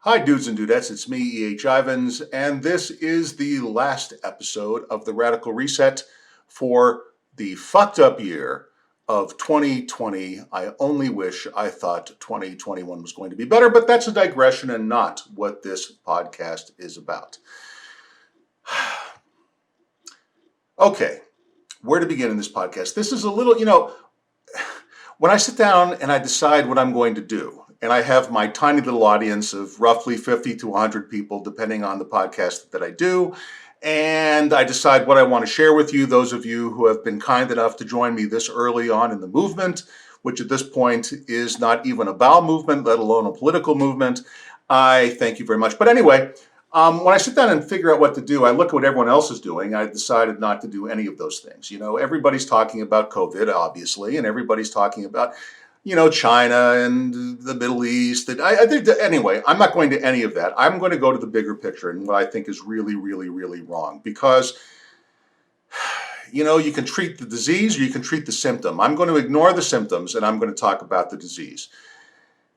Hi dudes and dudettes, it's me, E.H. Ivins, and this is the last episode of the Radical Reset for the fucked up year of 2020. I only wish I thought 2021 was going to be better, but that's a digression and not what this podcast is about. Okay, where to begin in this podcast? This is a little, when I sit down and I decide what I'm going to do, and I have my tiny little audience of roughly 50 to 100 people, depending on the podcast that I do, and I decide what I want to share with you, those of you who have been kind enough to join me this early on in the movement, which at this point is not even a bowel movement, let alone a political movement. I thank you very much. But anyway, when I sit down and figure out what to do, I look at what everyone else is doing. I decided not to do any of those things. Everybody's talking about COVID, obviously, and everybody's talking about China and the Middle East. I think that, anyway, I'm not going to any of that. I'm going to go to the bigger picture and what I think is really, really, really wrong. Because, you can treat the disease or you can treat the symptom. I'm going to ignore the symptoms and I'm going to talk about the disease.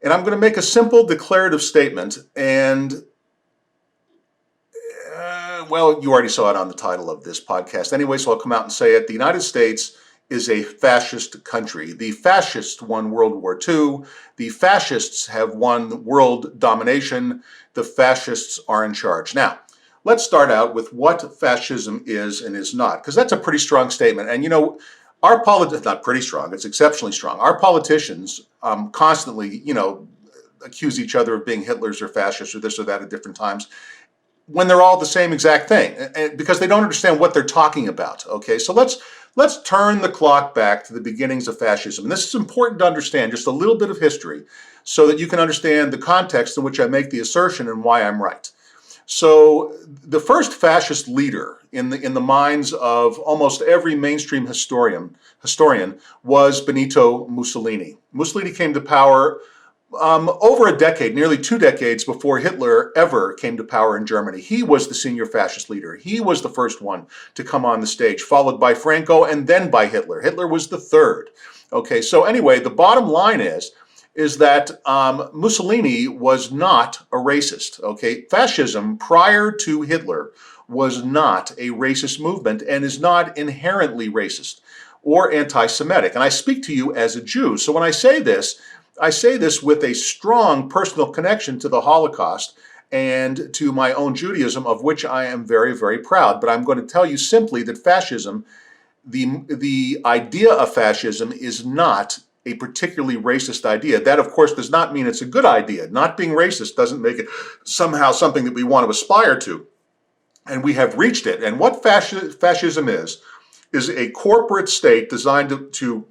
And I'm going to make a simple declarative statement. And, well, you already saw it on the title of this podcast anyway, so I'll come out and say it. The United States is a fascist country. The fascists won World War II. The fascists have won world domination. The fascists are in charge. Now, let's start out with what fascism is and is not, because that's a pretty strong statement. And our politics, not pretty strong, it's exceptionally strong. Our politicians constantly, accuse each other of being Hitlers or fascists or this or that at different times, when they're all the same exact thing, because they don't understand what they're talking about. Okay, so let's turn the clock back to the beginnings of fascism. And this is important to understand, just a little bit of history, so that you can understand the context in which I make the assertion and why I'm right. So the first fascist leader in the minds of almost every mainstream historian was Benito Mussolini. Mussolini came to power over a decade, nearly 2 decades before Hitler ever came to power in Germany. He was the senior fascist leader. He was the first one to come on the stage, followed by Franco and then by Hitler. Hitler was the third. Okay, so anyway, the bottom line is that Mussolini was not a racist. Okay, fascism prior to Hitler was not a racist movement and is not inherently racist or anti-Semitic. And I speak to you as a Jew. So when I say this with a strong personal connection to the Holocaust and to my own Judaism, of which I am very, very proud. But I'm going to tell you simply that fascism, the idea of fascism is not a particularly racist idea. That, of course, does not mean it's a good idea. Not being racist doesn't make it somehow something that we want to aspire to. And we have reached it. And what fascism is a corporate state designed to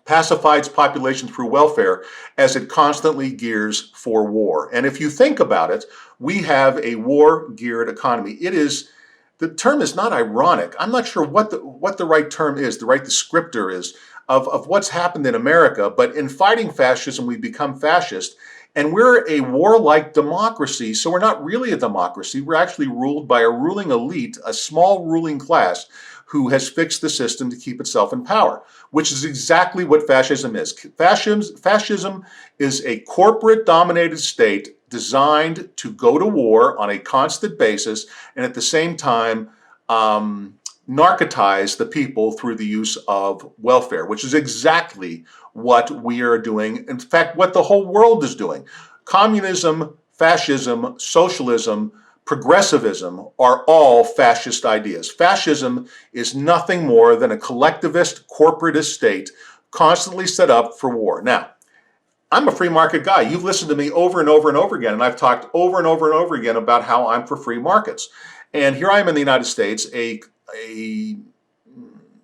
pacify its population through welfare as it constantly gears for war. And if you think about it, we have a war-geared economy. The term is not ironic. I'm not sure what the right term is, the right descriptor is of what's happened in America, but in fighting fascism, we become fascist, and we're a warlike democracy, so we're not really a democracy. We're actually ruled by a ruling elite, a small ruling class, who has fixed the system to keep itself in power, which is exactly what fascism is. Fascism is a corporate-dominated state designed to go to war on a constant basis and at the same time narcotize the people through the use of welfare, which is exactly what we are doing. In fact, what the whole world is doing. Communism, fascism, socialism, progressivism are all fascist ideas. Fascism is nothing more than a collectivist, corporatist state constantly set up for war. Now, I'm a free market guy. You've listened to me over and over and over again, and I've talked over and over and over again about how I'm for free markets. And here I am in the United States, a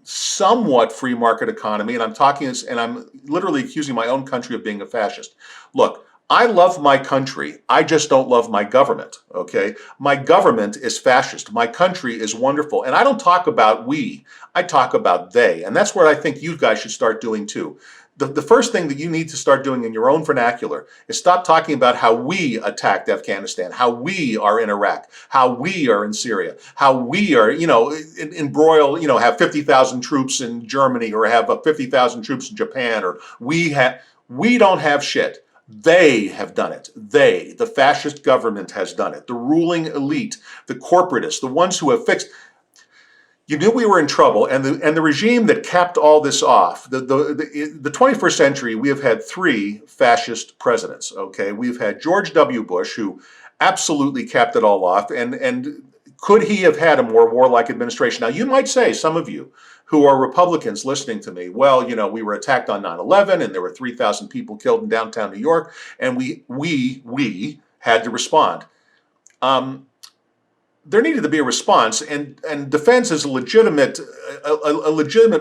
somewhat free market economy, and I'm literally accusing my own country of being a fascist. Look, I love my country. I just don't love my government, okay? My government is fascist. My country is wonderful. And I don't talk about we. I talk about they. And that's what I think you guys should start doing too. The first thing that you need to start doing in your own vernacular is stop talking about how we attacked Afghanistan, how we are in Iraq, how we are in Syria, how we are, embroiled, have 50,000 troops in Germany or have 50,000 troops in Japan, or we don't have shit. They have done it. The fascist government has done it. The ruling elite, the corporatists, the ones who have fixed. You knew we were in trouble, and the regime that capped all this off. The 21st century, we have had three fascist presidents. Okay, we've had George W. Bush, who absolutely capped it all off, and could he have had a more warlike administration? Now, you might say, some of you who are Republicans listening to me, well, you know, we were attacked on 9/11, and there were 3,000 people killed in downtown New York, and we had to respond. There needed to be a response, and defense is a legitimate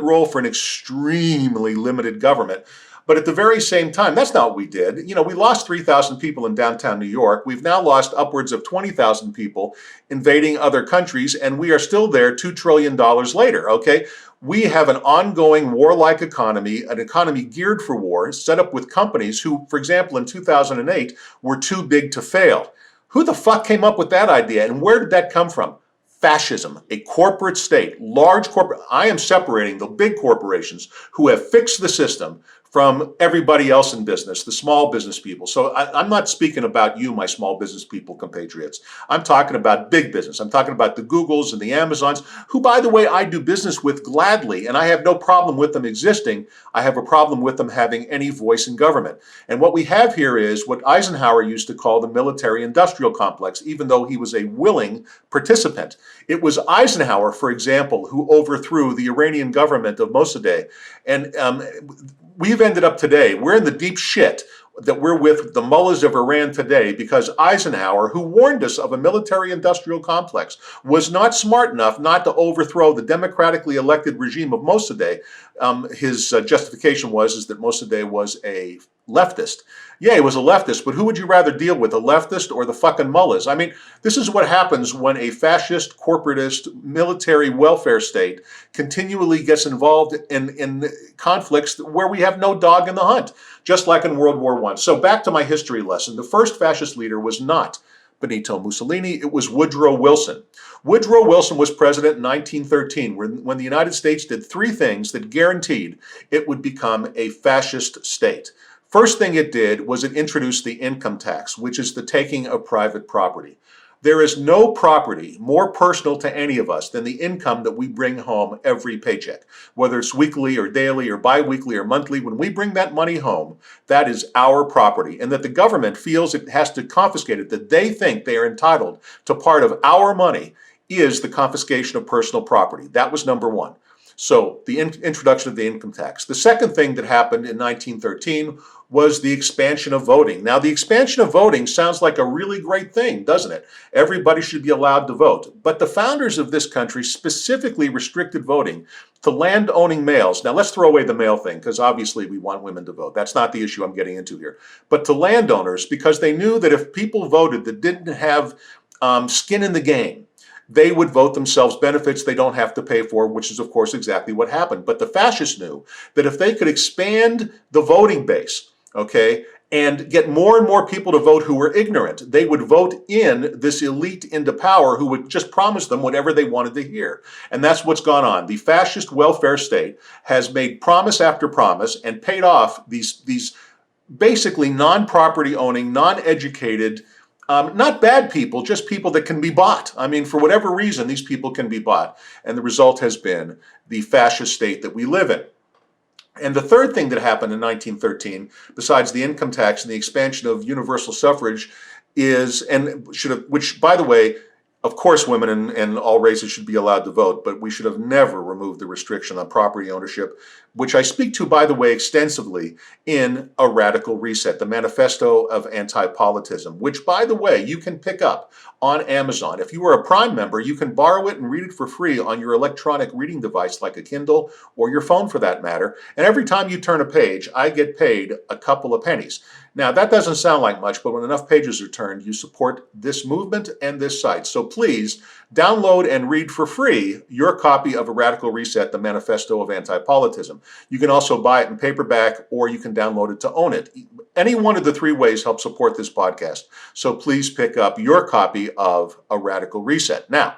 role for an extremely limited government. But at the very same time, that's not what we did. You know, we lost 3,000 people in downtown New York. We've now lost upwards of 20,000 people invading other countries, and we are still there $2 trillion later, okay? We have an ongoing warlike economy, an economy geared for war, set up with companies who, for example, in 2008, were too big to fail. Who the fuck came up with that idea, and where did that come from? Fascism, a corporate state, large corporate. I am separating the big corporations who have fixed the system from everybody else in business, the small business people. So I'm not speaking about you, my small business people, compatriots. I'm talking about big business. I'm talking about the Googles and the Amazons, who, by the way, I do business with gladly, and I have no problem with them existing. I have a problem with them having any voice in government. And what we have here is what Eisenhower used to call the military-industrial complex, even though he was a willing participant. It was Eisenhower, for example, who overthrew the Iranian government of Mossadegh. And we've ended up today, we're in the deep shit that we're with the mullahs of Iran today because Eisenhower, who warned us of a military-industrial complex, was not smart enough not to overthrow the democratically elected regime of Mossadegh. His justification is that Mossadegh was a leftist. Yeah, he was a leftist, but who would you rather deal with, a leftist or the fucking mullahs? I mean, this is what happens when a fascist, corporatist, military welfare state continually gets involved in conflicts where we have no dog in the hunt, just like in World War I. So back to my history lesson. The first fascist leader was not Benito Mussolini, it was Woodrow Wilson. Woodrow Wilson was president in 1913 when the United States did three things that guaranteed it would become a fascist state. First thing it did was it introduced the income tax, which is the taking of private property. There is no property more personal to any of us than the income that we bring home every paycheck. Whether it's weekly or daily or biweekly or monthly, when we bring that money home, that is our property. And that the government feels it has to confiscate it, that they think they are entitled to part of our money, is the confiscation of personal property. That was number one. So the introduction of the income tax. The second thing that happened in 1913 was the expansion of voting. Now, the expansion of voting sounds like a really great thing, doesn't it? Everybody should be allowed to vote. But the founders of this country specifically restricted voting to land-owning males. Now, let's throw away the male thing, because obviously we want women to vote. That's not the issue I'm getting into here. But to landowners, because they knew that if people voted that didn't have skin in the game, they would vote themselves benefits they don't have to pay for, which is, of course, exactly what happened. But the fascists knew that if they could expand the voting base, okay, and get more and more people to vote who were ignorant, they would vote in this elite into power who would just promise them whatever they wanted to hear. And that's what's gone on. The fascist welfare state has made promise after promise and paid off these basically non-property owning, non-educated, not bad people, just people that can be bought. I mean, for whatever reason, these people can be bought. And the result has been the fascist state that we live in. And the third thing that happened in 1913, besides the income tax and the expansion of universal suffrage, is, which, by the way, of course, women and all races should be allowed to vote, but we should have never removed the restriction on property ownership, which I speak to, by the way, extensively in A Radical Reset, the Manifesto of Antipolitism, which, by the way, you can pick up on Amazon. If you are a Prime member, you can borrow it and read it for free on your electronic reading device like a Kindle or your phone for that matter. And every time you turn a page, I get paid a couple of pennies. Now, that doesn't sound like much, but when enough pages are turned, you support this movement and this site. So please download and read for free your copy of A Radical Reset, the Manifesto of Antipolitism. You can also buy it in paperback, or you can download it to own it. Any one of the three ways helps support this podcast. So please pick up your copy of A Radical Reset. Now,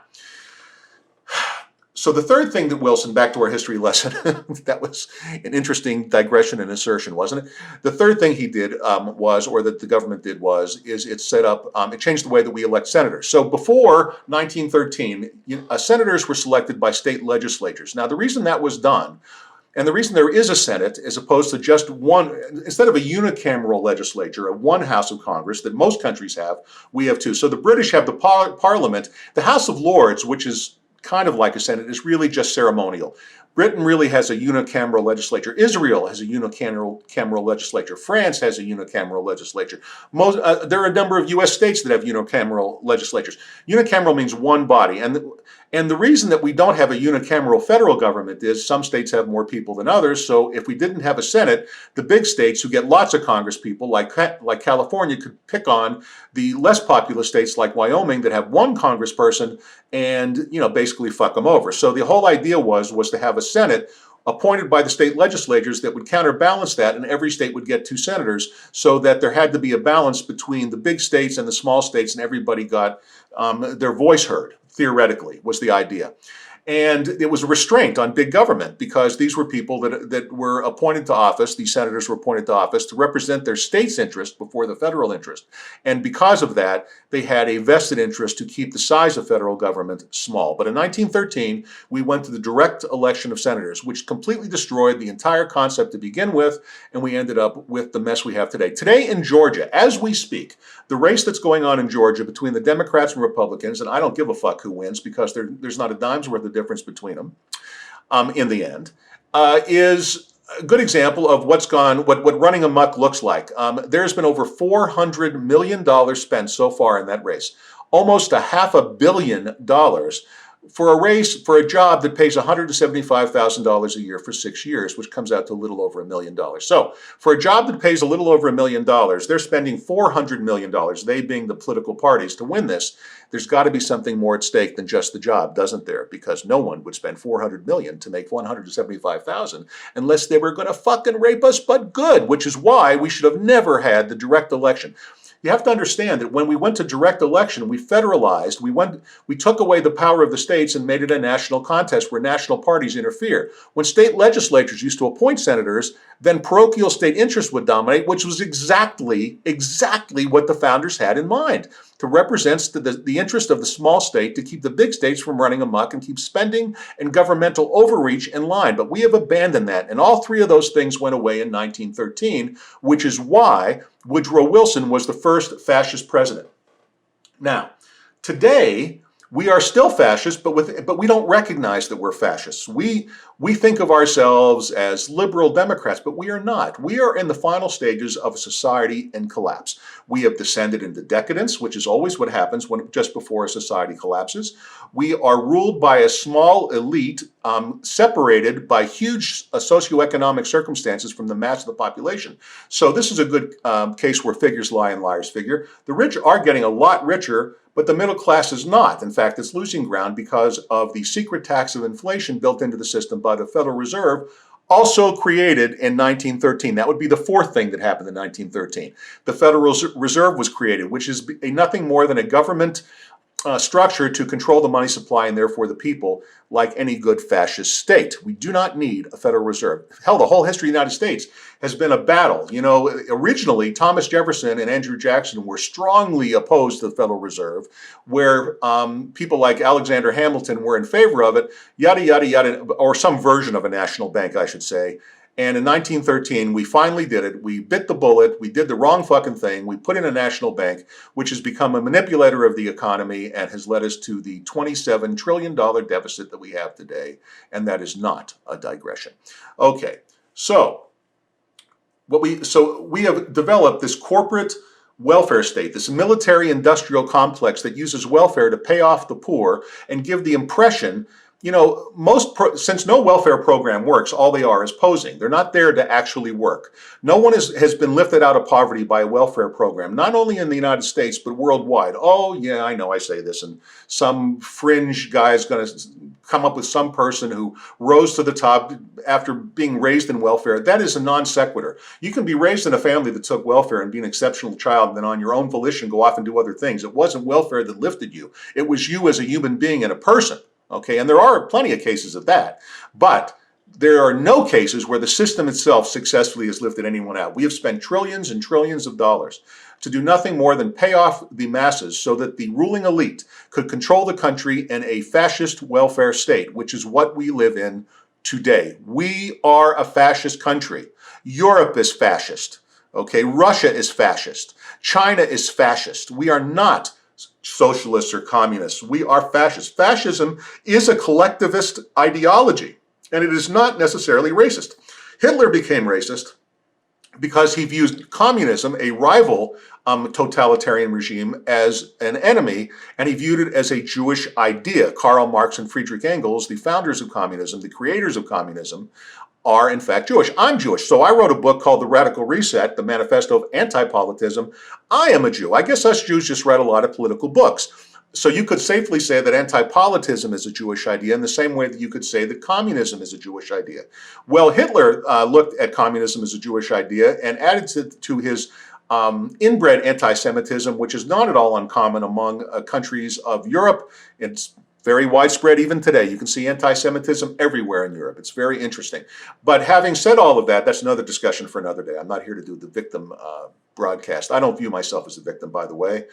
So the third thing that Wilson, back to our history lesson, that was an interesting digression and insertion, wasn't it? The third thing he did or that the government did is it set up, it changed the way that we elect senators. So before 1913, senators were selected by state legislatures. Now the reason that was done, and the reason there is a Senate as opposed to just one, instead of a unicameral legislature, a one house of Congress that most countries have, we have two. So the British have the Parliament. The House of Lords, which is kind of like a Senate, is really just ceremonial. Britain really has a unicameral legislature. Israel has a unicameral legislature. France has a unicameral legislature. There are a number of U.S. states that have unicameral legislatures. Unicameral means one body. And the reason that we don't have a unicameral federal government is some states have more people than others. So if we didn't have a Senate, the big states who get lots of Congress people, like California, could pick on the less populous states like Wyoming that have one congressperson and, basically fuck them over. So the whole idea was to have a Senate appointed by the state legislatures that would counterbalance that, and every state would get 2 senators, so that there had to be a balance between the big states and the small states, and everybody got their voice heard, theoretically, was the idea. And it was a restraint on big government because these were people that were appointed to office, these senators were appointed to office to represent their state's interest before the federal interest. And because of that, they had a vested interest to keep the size of federal government small. But in 1913, we went to the direct election of senators, which completely destroyed the entire concept to begin with, and we ended up with the mess we have today. Today in Georgia, as we speak, the race that's going on in Georgia between the Democrats and Republicans, and I don't give a fuck who wins because there's not a dime's worth of difference between them in the end, is a good example of what running amok looks like. There's been over $400 million spent so far in that race, almost $500 million for a job that pays $175,000 a year for 6 years, which comes out to a little over $1 million. So for a job that pays a little over $1 million, they're spending $400 million, they being the political parties, to win this. There's got to be something more at stake than just the job, doesn't there? Because no one would spend $400 million to make $175,000 unless they were going to fucking rape us, but good, which is why we should have never had the direct election. You have to understand that when we went to direct election, we federalized, we took away the power of the states and made it a national contest where national parties interfere. When state legislatures used to appoint senators, then parochial state interest would dominate, which was exactly what the founders had in mind, to represent the interest of the small state, to keep the big states from running amok and keep spending and governmental overreach in line. But we have abandoned that, and all 3 of those things went away in 1913, which is why Woodrow Wilson was the first fascist president. Now, today, we are still fascist, but we don't recognize that we're fascists. We think of ourselves as liberal Democrats, but we are not. We are in the final stages of a society in collapse. We have descended into decadence, which is always what happens just before a society collapses. We are ruled by a small elite, separated by huge socioeconomic circumstances from the mass of the population. So this is a good case where figures lie and liars figure. The rich are getting a lot richer, but the middle class is not. In fact, it's losing ground because of the secret tax of inflation built into the system by the Federal Reserve, also created in 1913. That would be the 4th thing that happened in 1913. The Federal Reserve was created, which is nothing more than a government structure to control the money supply and therefore the people, like any good fascist state. We do not need a Federal Reserve. Hell, the whole history of the United States has been a battle. Originally, Thomas Jefferson and Andrew Jackson were strongly opposed to the Federal Reserve, where people like Alexander Hamilton were in favor of it, yada, yada, yada, or some version of a national bank, I should say. And in 1913, we finally did it. We bit the bullet. We did the wrong fucking thing. We put in a national bank, which has become a manipulator of the economy and has led us to the $27 trillion deficit that we have today. And that is not a digression. Okay, so we have developed this corporate welfare state, this military-industrial complex that uses welfare to pay off the poor and give the impression, since no welfare program works, all they are is posing. They're not there to actually work. No one has been lifted out of poverty by a welfare program, not only in the United States, but worldwide. Oh, yeah, I know I say this, and some fringe guy is going to come up with some person who rose to the top after being raised in welfare. That is a non sequitur. You can be raised in a family that took welfare and be an exceptional child and then on your own volition go off and do other things. It wasn't welfare that lifted you. It was you as a human being and a person. Okay, and there are plenty of cases of that, but there are no cases where the system itself successfully has lifted anyone out. We have spent trillions and trillions of dollars to do nothing more than pay off the masses so that the ruling elite could control the country in a fascist welfare state, which is what we live in today. We are a fascist country. Europe is fascist. Okay, Russia is fascist. China is fascist. We are not socialists or communists. We are fascists. Fascism is a collectivist ideology, and it is not necessarily racist. Hitler became racist because he views communism, a rival totalitarian regime, as an enemy, and he viewed it as a Jewish idea. Karl Marx and Friedrich Engels, the founders of communism, the creators of communism, are in fact Jewish. I'm Jewish, so I wrote a book called The Radical Reset, the Manifesto of Antipolitism. I am a Jew. I guess us Jews just read a lot of political books. So you could safely say that antipolitism is a Jewish idea in the same way that you could say that communism is a Jewish idea. Well, Hitler looked at communism as a Jewish idea and added to his inbred anti-Semitism, which is not at all uncommon among countries of Europe. It's very widespread even today. You can see anti-Semitism everywhere in Europe. It's very interesting. But having said all of that, that's another discussion for another day. I'm not here to do the victim broadcast. I don't view myself as a victim, by the way.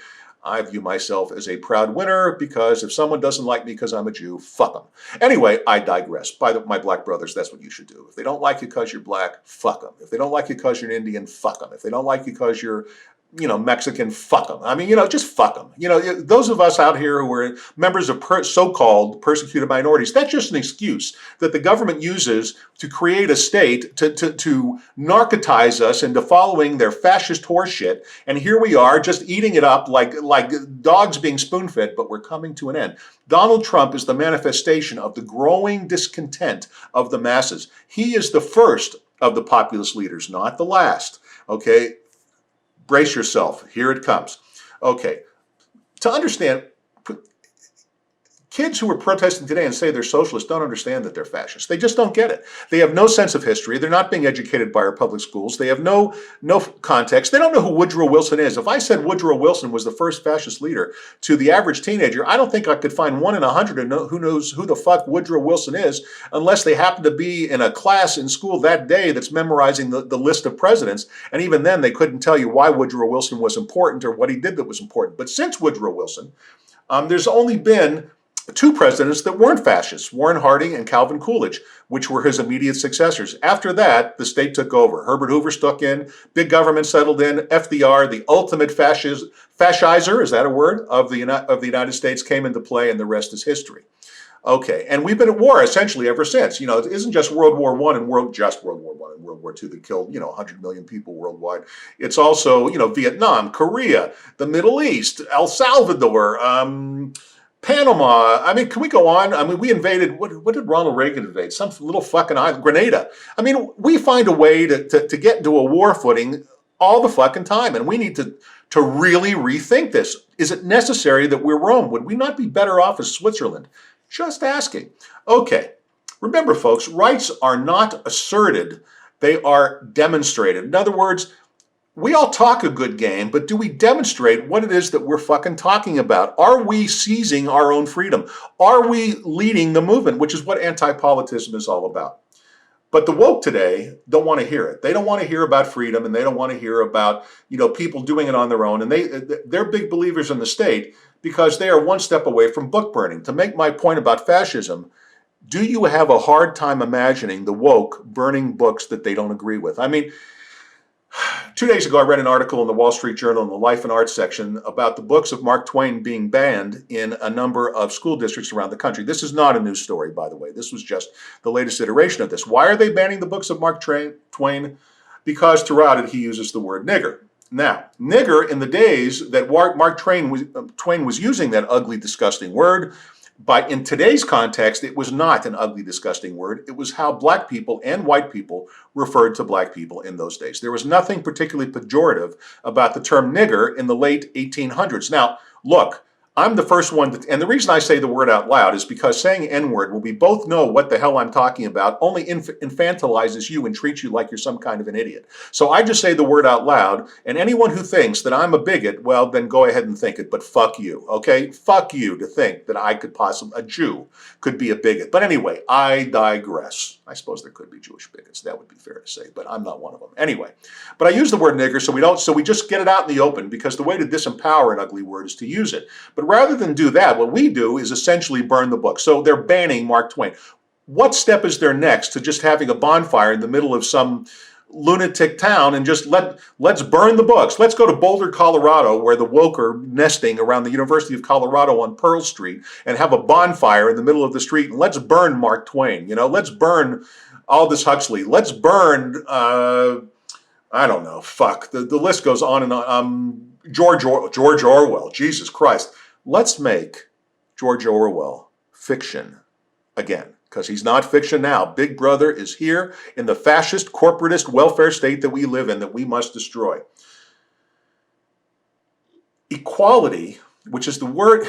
I view myself as a proud winner, because if someone doesn't like me because I'm a Jew, fuck them. Anyway, I digress. My black brothers, that's what you should do. If they don't like you because you're black, fuck them. If they don't like you because you're an Indian, fuck them. If they don't like you because you're Mexican, fuck them. I mean, just fuck them. Those of us out here who are members of so-called persecuted minorities, that's just an excuse that the government uses to create a state to narcotize us into following their fascist horseshit. And here we are just eating it up like dogs being spoon-fed, but we're coming to an end. Donald Trump is the manifestation of the growing discontent of the masses. He is the first of the populist leaders, not the last. Okay? Brace yourself. Here it comes. Okay. To understand, kids who are protesting today and say they're socialists don't understand that they're fascists. They just don't get it. They have no sense of history. They're not being educated by our public schools. They have no context. They don't know who Woodrow Wilson is. If I said Woodrow Wilson was the first fascist leader to the average teenager, I don't think I could find 1 in 100 who knows who the fuck Woodrow Wilson is, unless they happen to be in a class in school that day that's memorizing the list of presidents. And even then, they couldn't tell you why Woodrow Wilson was important or what he did that was important. But since Woodrow Wilson, there's only been 2 presidents that weren't fascists, Warren Harding and Calvin Coolidge, which were his immediate successors. After that, the state took over. Herbert Hoover stuck in, big government settled in, FDR, the ultimate fascizer, is that a word, of the United States, came into play, and the rest is history. Okay, and we've been at war essentially ever since. It isn't just World War I and World War I and World War II that killed 100 million people worldwide. It's also Vietnam, Korea, the Middle East, El Salvador, Panama. I mean, can we go on? I mean, we invaded, what did Ronald Reagan invade? Some little fucking island, Grenada. I mean, we find a way to get into a war footing all the fucking time, and we need to really rethink this. Is it necessary that we're Rome? Would we not be better off as Switzerland? Just asking. Okay, remember folks, rights are not asserted, they are demonstrated. In other words, we all talk a good game, but do we demonstrate what it is that we're fucking talking about? Are we seizing our own freedom? Are we leading the movement, which is what anti-politism is all about? But the woke today don't want to hear it. They don't want to hear about freedom, and they don't want to hear about people doing it on their own. And they're big believers in the state because they are one step away from book burning. To make my point about fascism, do you have a hard time imagining the woke burning books that they don't agree with? I mean, 2 days ago, I read an article in the Wall Street Journal in the Life and Arts section about the books of Mark Twain being banned in a number of school districts around the country. This is not a news story, by the way. This was just the latest iteration of this. Why are they banning the books of Mark Twain? Because throughout it, he uses the word nigger. Now, nigger, in the days that Mark Twain was using that ugly, disgusting word, but in today's context, it was not an ugly, disgusting word. It was how black people and white people referred to black people in those days. There was nothing particularly pejorative about the term nigger in the late 1800s. Now, look, I'm the first one to, and the reason I say the word out loud is because saying N-word, when we both know what the hell I'm talking about, only infantilizes you and treats you like you're some kind of an idiot. So I just say the word out loud, and anyone who thinks that I'm a bigot, well, then go ahead and think it, but fuck you, okay? Fuck you to think that I could possibly, a Jew could be a bigot. But anyway, I digress. I suppose there could be Jewish bigots, that would be fair to say, but I'm not one of them. Anyway, but I use the word nigger so we just get it out in the open, because the way to disempower an ugly word is to use it. But rather than do that, what we do is essentially burn the book. So they're banning Mark Twain. What step is there next to just having a bonfire in the middle of some lunatic town and just let's burn the books? Let's go to Boulder, Colorado, where the woke are nesting around the University of Colorado on Pearl Street, and have a bonfire in the middle of the street, and let's burn Mark Twain. You know, let's burn Aldous Huxley. Let's burn I don't know, fuck. The list goes on and on. George Orwell, Jesus Christ. Let's make George Orwell fiction again, because he's not fiction now. Big Brother is here in the fascist, corporatist welfare state that we live in, that we must destroy. Equality, which is the word,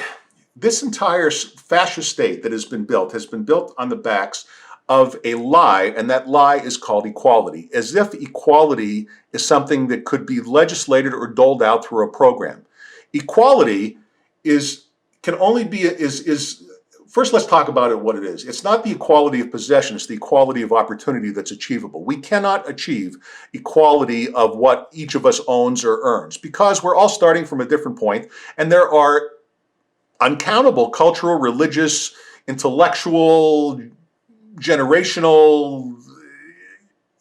this entire fascist state that has been built on the backs of a lie, and that lie is called equality, as if equality is something that could be legislated or doled out through a program. Equality can only be first, let's talk about it what it is. It's not the equality of possession, it's the equality of opportunity that's achievable. We cannot achieve equality of what each of us owns or earns, because we're all starting from a different point, and there are uncountable cultural, religious, intellectual, generational,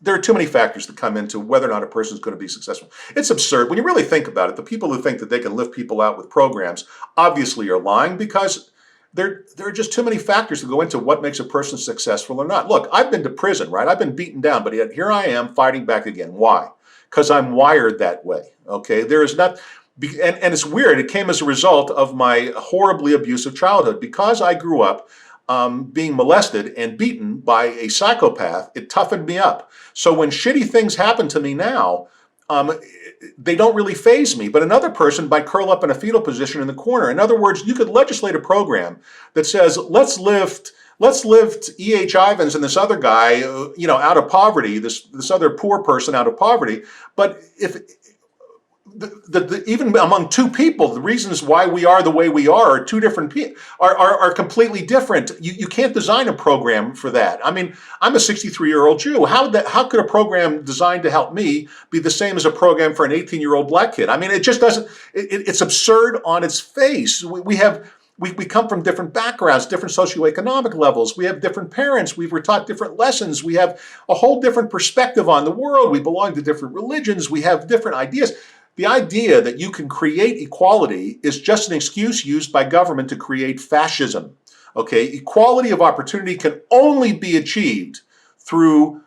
there are too many factors that come into whether or not a person is going to be successful. It's absurd. When you really think about it, the people who think that they can lift people out with programs obviously are lying, because there are just too many factors to go into what makes a person successful or not. Look, I've been to prison, right? I've been beaten down, but yet here I am fighting back again. Why? Because I'm wired that way, okay? There is not, and it's weird. It came as a result of my horribly abusive childhood. Because I grew up being molested and beaten by a psychopath, it toughened me up. So when shitty things happen to me now, they don't really faze me. But another person might curl up in a fetal position in the corner. In other words, you could legislate a program that says, let's lift E.H. Ivins and this other guy, out of poverty, this other poor person out of poverty. But if even among two people, the reasons why we are the way we are two different people, are completely different. You can't design a program for that. I mean, I'm a 63-year-old Jew. How could a program designed to help me be the same as a program for an 18-year-old black kid? I mean, it just doesn't. It's absurd on its face. We come from different backgrounds, different socioeconomic levels. We have different parents. We were taught different lessons. We have a whole different perspective on the world. We belong to different religions. We have different ideas. The idea that you can create equality is just an excuse used by government to create fascism. Okay, equality of opportunity can only be achieved through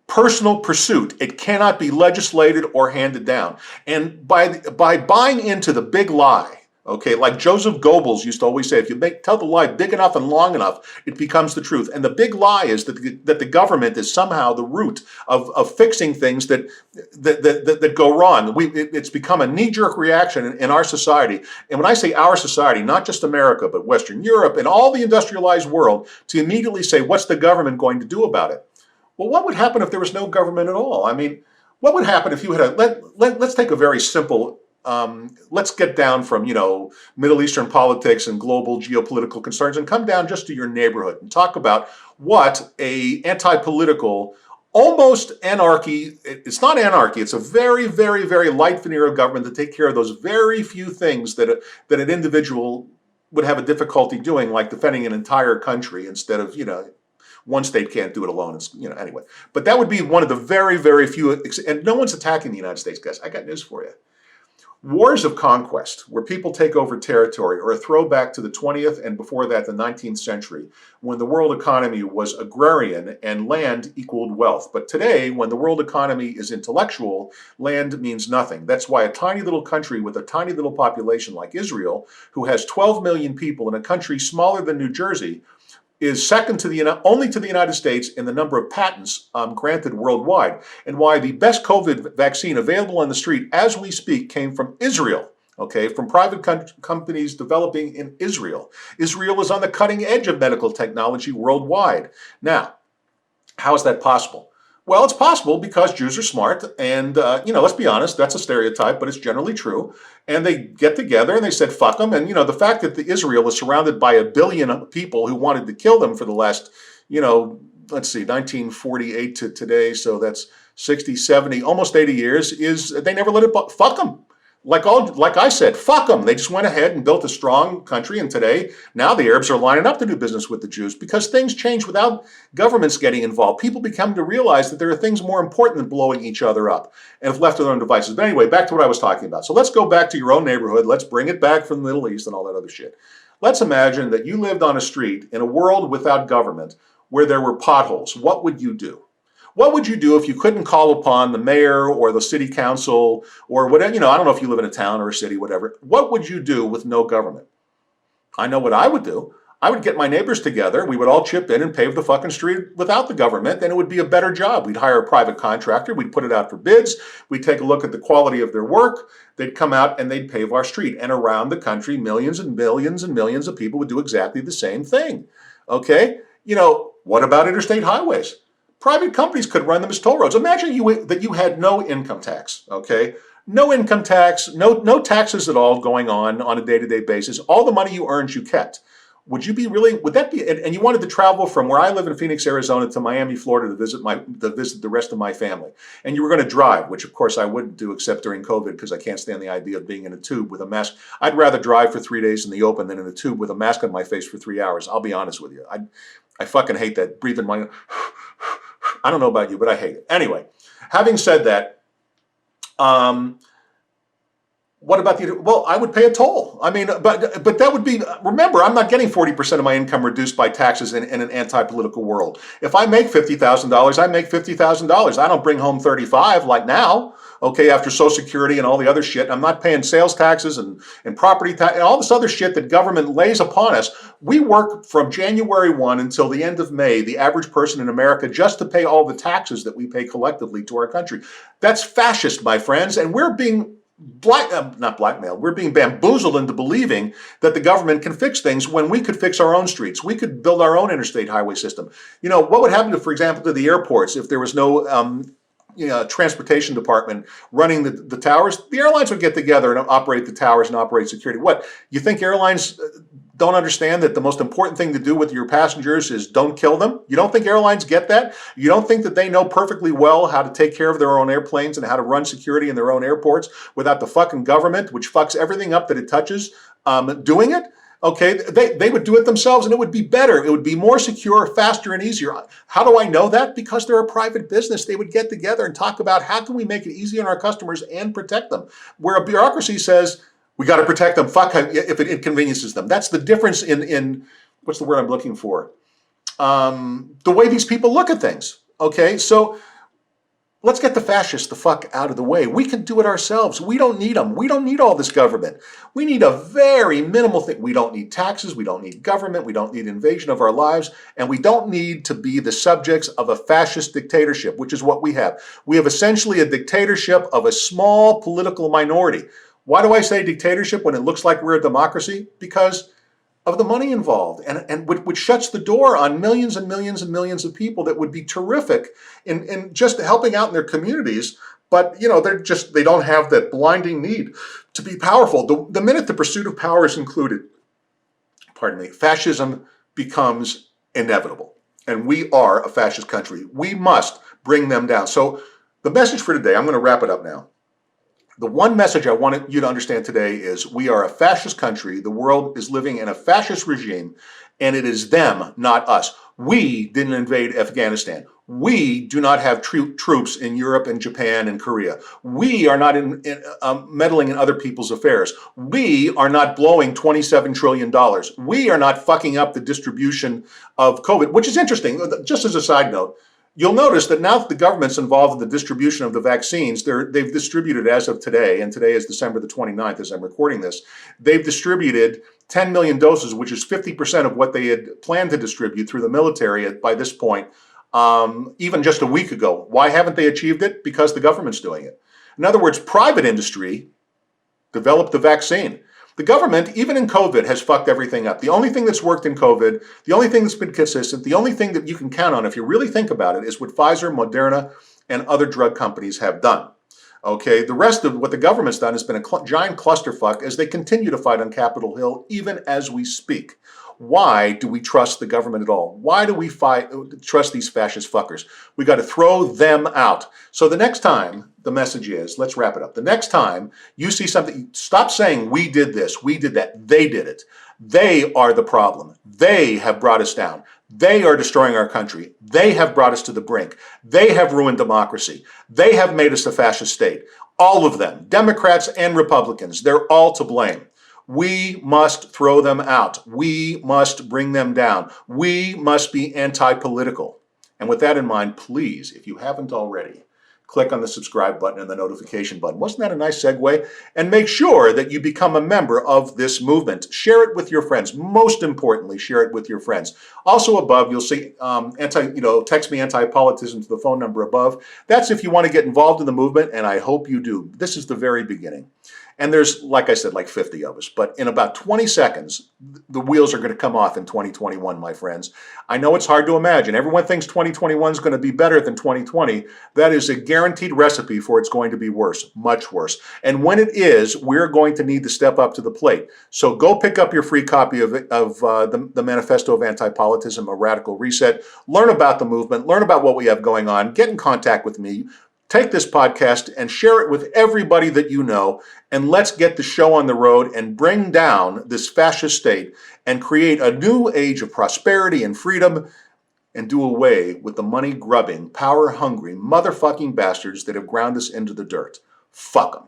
personal pursuit. It cannot be legislated or handed down. And by buying into the big lie, okay, like Joseph Goebbels used to always say, if you tell the lie big enough and long enough, it becomes the truth. And the big lie is that the government is somehow the root of fixing things that go wrong. It's become a knee-jerk reaction in our society. And when I say our society, not just America, but Western Europe and all the industrialized world, to immediately say, what's the government going to do about it? Well, what would happen if there was no government at all? I mean, what would happen if you had let's take a very simple, let's get down from, Middle Eastern politics and global geopolitical concerns and come down just to your neighborhood and talk about what a anti-political, almost anarchy, it's not anarchy, it's a very, very, very light veneer of government to take care of those very few things that an individual would have a difficulty doing, like defending an entire country instead of, one state can't do it alone. It's, anyway. But that would be one of the very, very few, and no one's attacking the United States, guys. I got news for you. Wars of conquest, where people take over territory, are a throwback to the 20th and before that the 19th century, when the world economy was agrarian and land equaled wealth. But today, when the world economy is intellectual, land means nothing. That's why a tiny little country with a tiny little population like Israel, who has 12 million people in a country smaller than New Jersey, is second only to the United States in the number of patents granted worldwide, and why the best COVID vaccine available on the street as we speak came from Israel. Okay, from private companies developing in Israel. Israel is on the cutting edge of medical technology worldwide. Now, how is that possible? Well, it's possible because Jews are smart, and let's be honest, that's a stereotype, but it's generally true. And they get together and they said, "Fuck them." And the fact that Israel is surrounded by 1 billion people who wanted to kill them for the last, let's see, 1948 to today, so that's 60, 70, almost 80 years, is they never let it. Fuck them. Like I said, fuck them. They just went ahead and built a strong country, and today, now the Arabs are lining up to do business with the Jews because things change without governments getting involved. People become to realize that there are things more important than blowing each other up, and if left to their own devices. But anyway, back to what I was talking about. So let's go back to your own neighborhood. Let's bring it back from the Middle East and all that other shit. Let's imagine that you lived on a street in a world without government where there were potholes. What would you do? What would you do if you couldn't call upon the mayor or the city council or whatever? I don't know if you live in a town or a city, whatever. What would you do with no government? I know what I would do. I would get my neighbors together. We would all chip in and pave the fucking street without the government, and it would be a better job. We'd hire a private contractor. We'd put it out for bids. We'd take a look at the quality of their work. They'd come out and they'd pave our street. And around the country, millions and millions and millions of people would do exactly the same thing. Okay? What about interstate highways? Private companies could run them as toll roads. Imagine that you had no income tax, okay? No income tax, no taxes at all going on a day-to-day basis. All the money you earned, you kept. Would that be, and you wanted to travel from where I live in Phoenix, Arizona to Miami, Florida to visit the rest of my family. And you were going to drive, which of course I wouldn't do except during COVID because I can't stand the idea of being in a tube with a mask. I'd rather drive for 3 days in the open than in a tube with a mask on my face for 3 hours. I'll be honest with you. I fucking hate that breathing my, I don't know about you, but I hate it. Anyway, having said that, what about I would pay a toll. I mean, but that would be, remember, I'm not getting 40% of my income reduced by taxes in an anti-political world. If I make $50,000, I make $50,000. I don't bring home 35 like now, okay, after Social Security and all the other shit. I'm not paying sales taxes and property tax and all this other shit that government lays upon us. We work from January 1 until the end of May, the average person in America, just to pay all the taxes that we pay collectively to our country. That's fascist, my friends, and we're being not blackmailed. We're being bamboozled into believing that the government can fix things when we could fix our own streets. We could build our own interstate highway system. What would happen to, for example, to the airports if there was no transportation department running the towers? The airlines would get together and operate the towers and operate security. What, you think airlines don't understand that the most important thing to do with your passengers is don't kill them? You don't think airlines get that? You don't think that they know perfectly well how to take care of their own airplanes and how to run security in their own airports without the fucking government, which fucks everything up that it touches, doing it? Okay, they would do it themselves and it would be better. It would be more secure, faster, and easier. How do I know that? Because they're a private business. They would get together and talk about how can we make it easy on our customers and protect them. Where a bureaucracy says, we got to protect them, fuck if it inconveniences them. That's the difference in what's the word I'm looking for? The way these people look at things. Okay, so let's get the fascists the fuck out of the way. We can do it ourselves. We don't need them. We don't need all this government. We need a very minimal thing. We don't need taxes. We don't need government. We don't need invasion of our lives. And we don't need to be the subjects of a fascist dictatorship, which is what we have. We have essentially a dictatorship of a small political minority. Why do I say dictatorship when it looks like we're a democracy? Because of the money involved, and which shuts the door on millions and millions and millions of people that would be terrific in just helping out in their communities. But they don't have that blinding need to be powerful. The minute the pursuit of power is included, fascism becomes inevitable. And we are a fascist country. We must bring them down. So the message for today, I'm going to wrap it up now. The one message I wanted you to understand today is we are a fascist country. The world is living in a fascist regime, and it is them, not us. We didn't invade Afghanistan. We do not have troops in Europe and Japan and Korea. We are not meddling in other people's affairs. We are not blowing $27 trillion. We are not fucking up the distribution of COVID, which is interesting. Just as a side note, you'll notice that now that the government's involved in the distribution of the vaccines, they've distributed as of today, and today is December the 29th as I'm recording this, they've distributed 10 million doses, which is 50% of what they had planned to distribute through the military by this point, even just a week ago. Why haven't they achieved it? Because the government's doing it. In other words, private industry develop the vaccine. The government, even in COVID, has fucked everything up. The only thing that's worked in COVID, the only thing that's been consistent, the only thing that you can count on, if you really think about it, is what Pfizer, Moderna, and other drug companies have done. Okay, the rest of what the government's done has been a giant clusterfuck as they continue to fight on Capitol Hill, even as we speak. Why do we trust the government at all? Why do we trust these fascist fuckers? We got to throw them out. So the next time, the message is, let's wrap it up. The next time you see something, stop saying we did this, we did that. They did it. They are the problem. They have brought us down. They are destroying our country. They have brought us to the brink. They have ruined democracy. They have made us a fascist state. All of them, Democrats and Republicans, they're all to blame. We must throw them out. We must bring them down. We must be anti-political. And with that in mind, please, if you haven't already, click on the subscribe button and the notification button. Wasn't that a nice segue? And make sure that you become a member of this movement. Share it with your friends. Most importantly, share it with your friends. Also above, you'll see text me Antipolitism to the phone number above. That's if you want to get involved in the movement, and I hope you do. This is the very beginning. And there's, like I said, like 50 of us. But in about 20 seconds, the wheels are going to come off in 2021, my friends. I know it's hard to imagine. Everyone thinks 2021 is going to be better than 2020. That is a guaranteed recipe for it's going to be worse, much worse. And when it is, we're going to need to step up to the plate. So go pick up your free copy of the Manifesto of Antipolitism, A Radical Reset. Learn about the movement. Learn about what we have going on. Get in contact with me. Take this podcast and share it with everybody that you know, and let's get the show on the road and bring down this fascist state and create a new age of prosperity and freedom and do away with the money-grubbing, power-hungry, motherfucking bastards that have ground us into the dirt. Fuck them.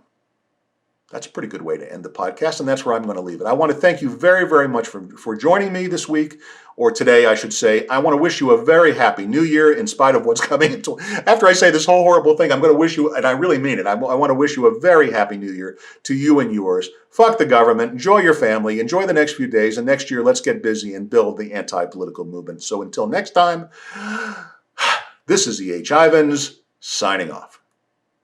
That's a pretty good way to end the podcast, and that's where I'm going to leave it. I want to thank you very, very much for joining me this week, or today, I should say. I want to wish you a very happy new year in spite of what's coming. After I say this whole horrible thing, I'm going to wish you, and I really mean it, I want to wish you a very happy new year to you and yours. Fuck the government. Enjoy your family. Enjoy the next few days, and next year, let's get busy and build the anti-political movement. So until next time, this is E.H. Ivins, signing off.